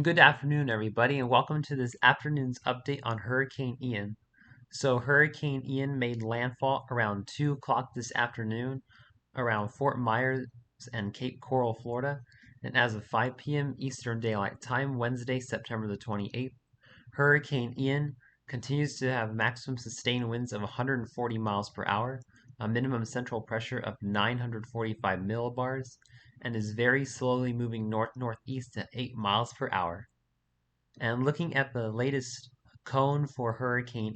Good afternoon, everybody, and welcome to this afternoon's update on Hurricane Ian. So, Hurricane Ian made landfall around 2 o'clock this afternoon around Fort Myers and Cape Coral, Florida. And as of 5 p.m. Eastern Daylight Time, Wednesday, September the 28th, Hurricane Ian continues to have maximum sustained winds of 140 miles per hour, a minimum central pressure of 945 millibars, and is very slowly moving north-northeast at 8 miles per hour. And looking at the latest cone for Hurricane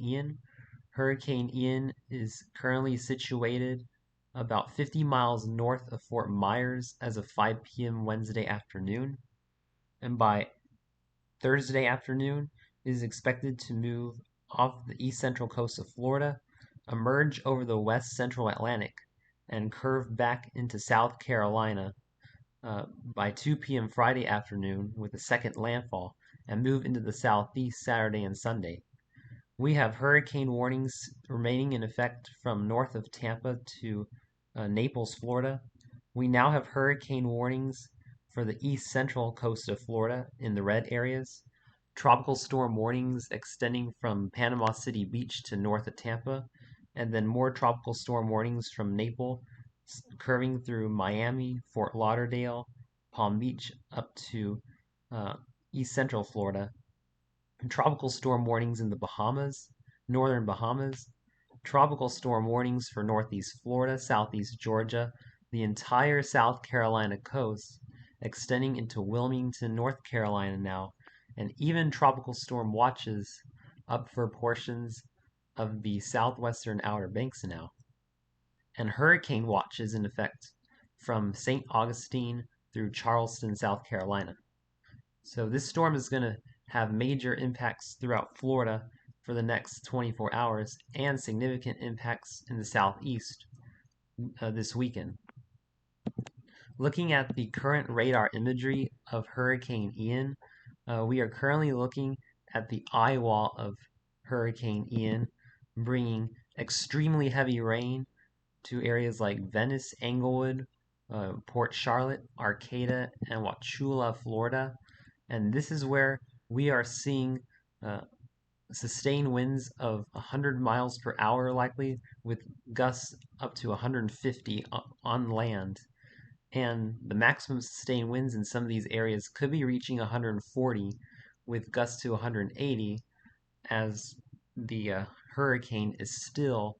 Ian is currently situated about 50 miles north of Fort Myers as of 5 p.m. Wednesday afternoon. And by Thursday afternoon, it is expected to move off the east central coast of Florida, emerge over the west central Atlantic, and curve back into South Carolina by 2 p.m. Friday afternoon with a second landfall and move into the southeast Saturday and Sunday. We have hurricane warnings remaining in effect from north of Tampa to Naples, Florida. We now have hurricane warnings for the east central coast of Florida in the red areas, tropical storm warnings extending from Panama City Beach to north of Tampa, and then more tropical storm warnings from Naples curving through Miami, Fort Lauderdale, Palm Beach up to east central Florida. Tropical storm warnings in the Bahamas, northern Bahamas, tropical storm warnings for northeast Florida, southeast Georgia, the entire South Carolina coast, extending into Wilmington, North Carolina now, and even tropical storm watches up for portions of the southwestern Outer Banks now. And hurricane watches in effect from St. Augustine through Charleston, South Carolina. So this storm is going to have major impacts throughout Florida for the next 24 hours and significant impacts in the southeast this weekend. Looking at the current radar imagery of Hurricane Ian, we are currently looking at the eye wall of Hurricane Ian, bringing extremely heavy rain to areas like Venice, Englewood, Port Charlotte, Arcata, and Wauchula, Florida. And this is where we are seeing sustained winds of 100 miles per hour likely, with gusts up to 150 on land. And the maximum sustained winds in some of these areas could be reaching 140 with gusts to 180 as the hurricane is still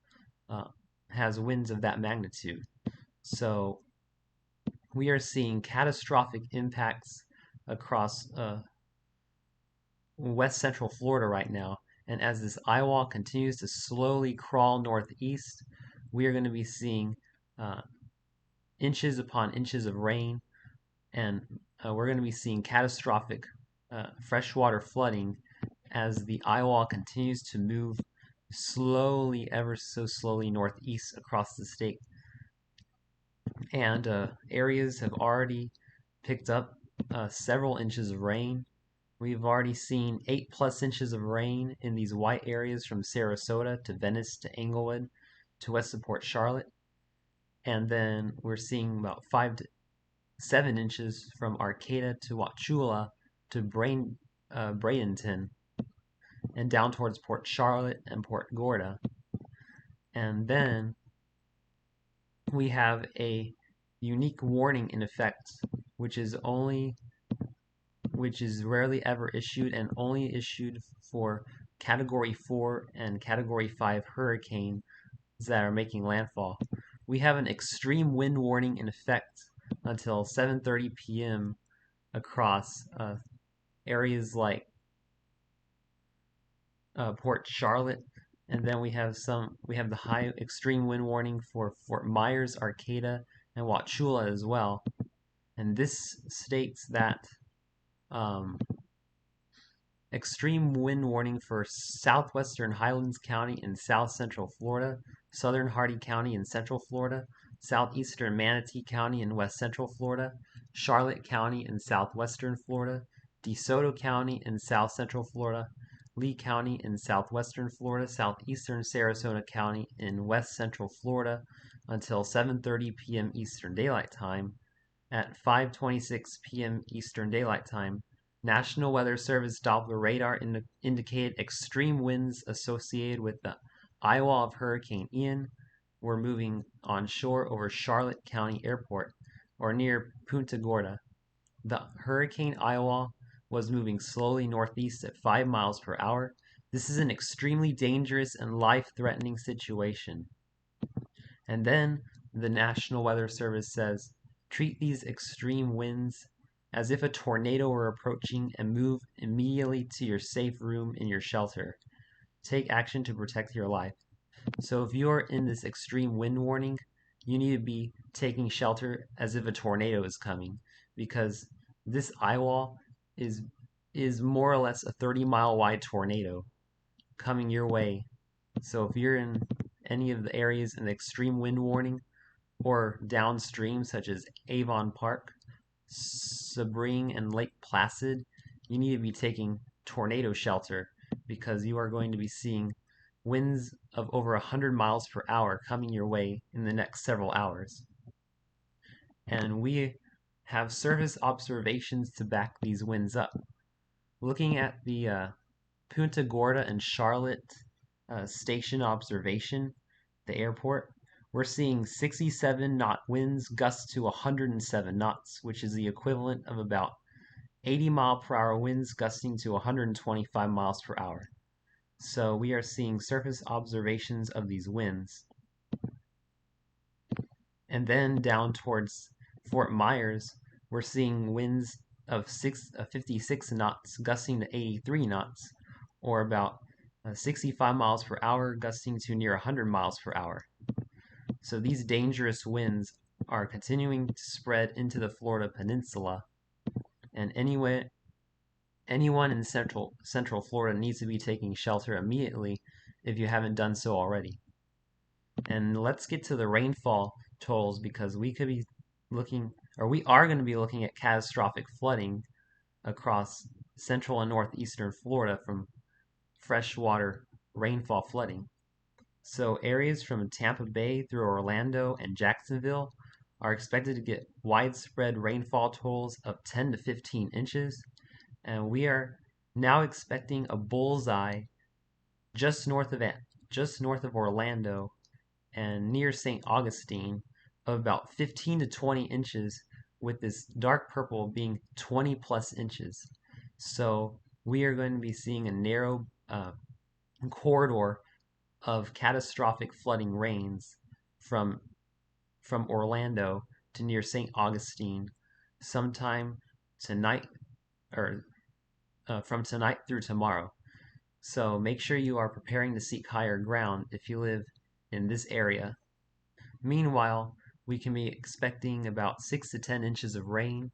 has winds of that magnitude. So we are seeing catastrophic impacts across west central Florida right now. And as this eye wall continues to slowly crawl northeast, we are going to be seeing inches upon inches of rain, and we're going to be seeing catastrophic freshwater flooding as the eye wall continues to move slowly, ever so slowly northeast across the state. And areas have already picked up several inches of rain. We've already seen 8+ inches of rain in these white areas from Sarasota to Venice to Englewood to west of Port Charlotte. And then we're seeing about 5 to 7 inches from Arcata to Wauchula to Bradenton and down towards Port Charlotte and Port Gorda. And then we have a unique warning in effect, which is rarely ever issued and only issued for Category 4 and Category 5 hurricanes that are making landfall. We have an extreme wind warning in effect until 7:30 p.m. across areas like Port Charlotte, and then we have the high extreme wind warning for Fort Myers, Arcata, and Wauchula as well. And this states that extreme wind warning for southwestern Highlands County in south central Florida, southern Hardee County in central Florida, southeastern Manatee County in west central Florida, Charlotte County in southwestern Florida, DeSoto County in south central Florida, Lee County in southwestern Florida, southeastern Sarasota County in west central Florida until 7:30 p.m. Eastern Daylight Time. At 5:26 p.m. Eastern Daylight Time, National Weather Service Doppler radar indicated extreme winds associated with the eyewall of Hurricane Ian were moving on shore over Charlotte County Airport or near Punta Gorda. The hurricane eyewall was moving slowly northeast at 5 miles per hour. This is an extremely dangerous and life-threatening situation. And then the National Weather Service says, treat these extreme winds as if a tornado were approaching and move immediately to your safe room in your shelter. Take action to protect your life. So if you're in this extreme wind warning, you need to be taking shelter as if a tornado is coming, because this eyewall is more or less a 30-mile wide tornado coming your way. So if you're in any of the areas in the extreme wind warning or downstream, such as Avon Park, Sebring, and Lake Placid, you need to be taking tornado shelter because you are going to be seeing winds of over 100 miles per hour coming your way in the next several hours. And we have surface observations to back these winds up. Looking at the Punta Gorda and Charlotte station observation, the airport, we're seeing 67 knot winds gust to 107 knots, which is the equivalent of about 80-mile-per-hour winds gusting to 125 miles per hour. So we are seeing surface observations of these winds. And then down towards Fort Myers, we're seeing winds of 56 knots gusting to 83 knots, or about 65 miles per hour gusting to near 100 miles per hour. So these dangerous winds are continuing to spread into the Florida Peninsula, and anyone in Central Florida needs to be taking shelter immediately if you haven't done so already. And let's get to the rainfall totals, because we could be looking, or we are going to be looking at catastrophic flooding across central and northeastern Florida from freshwater rainfall flooding. So areas from Tampa Bay through Orlando and Jacksonville are expected to get widespread rainfall totals of 10 to 15 inches, and we are now expecting a bullseye just north of Orlando and near St. Augustine of about 15 to 20 inches, with this dark purple being 20 plus inches. So we are going to be seeing a narrow corridor of catastrophic flooding rains from Orlando to near St. Augustine sometime tonight, or from tonight through tomorrow. So make sure you are preparing to seek higher ground if you live in this area. Meanwhile, we can be expecting about 6 to 10 inches of rain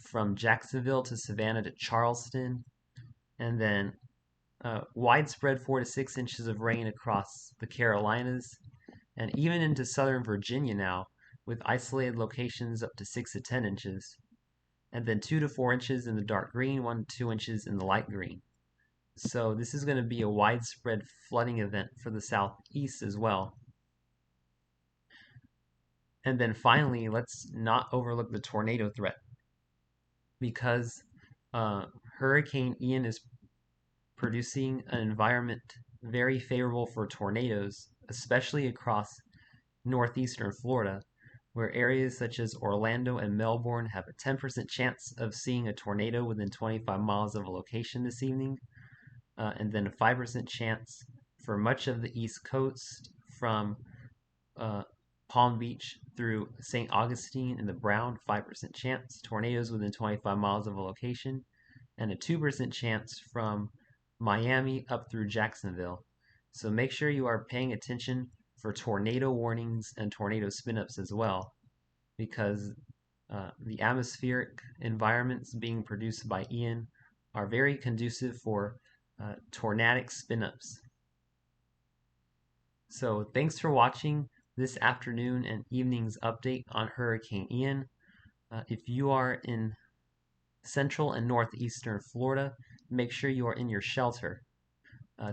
from Jacksonville to Savannah to Charleston, and then widespread 4 to 6 inches of rain across the Carolinas, and even into southern Virginia now, with isolated locations up to 6 to 10 inches, and then 2 to 4 inches in the dark green, 1 to 2 inches in the light green. So this is going to be a widespread flooding event for the southeast as well. And then finally, let's not overlook the tornado threat, because Hurricane Ian is producing an environment very favorable for tornadoes, especially across northeastern Florida, where areas such as Orlando and Melbourne have a 10% chance of seeing a tornado within 25 miles of a location this evening, and then a 5% chance for much of the East Coast from Palm Beach through St. Augustine and the Brown, 5% chance, tornadoes within 25 miles of a location, and a 2% chance from Miami up through Jacksonville. So make sure you are paying attention for tornado warnings and tornado spin-ups as well, because the atmospheric environments being produced by Ian are very conducive for tornadic spin-ups. So thanks for watching this afternoon and evening's update on Hurricane Ian. If you are in central and northeastern Florida, make sure you are in your shelter.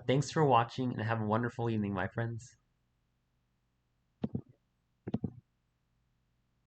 Thanks for watching, and have a wonderful evening, my friends.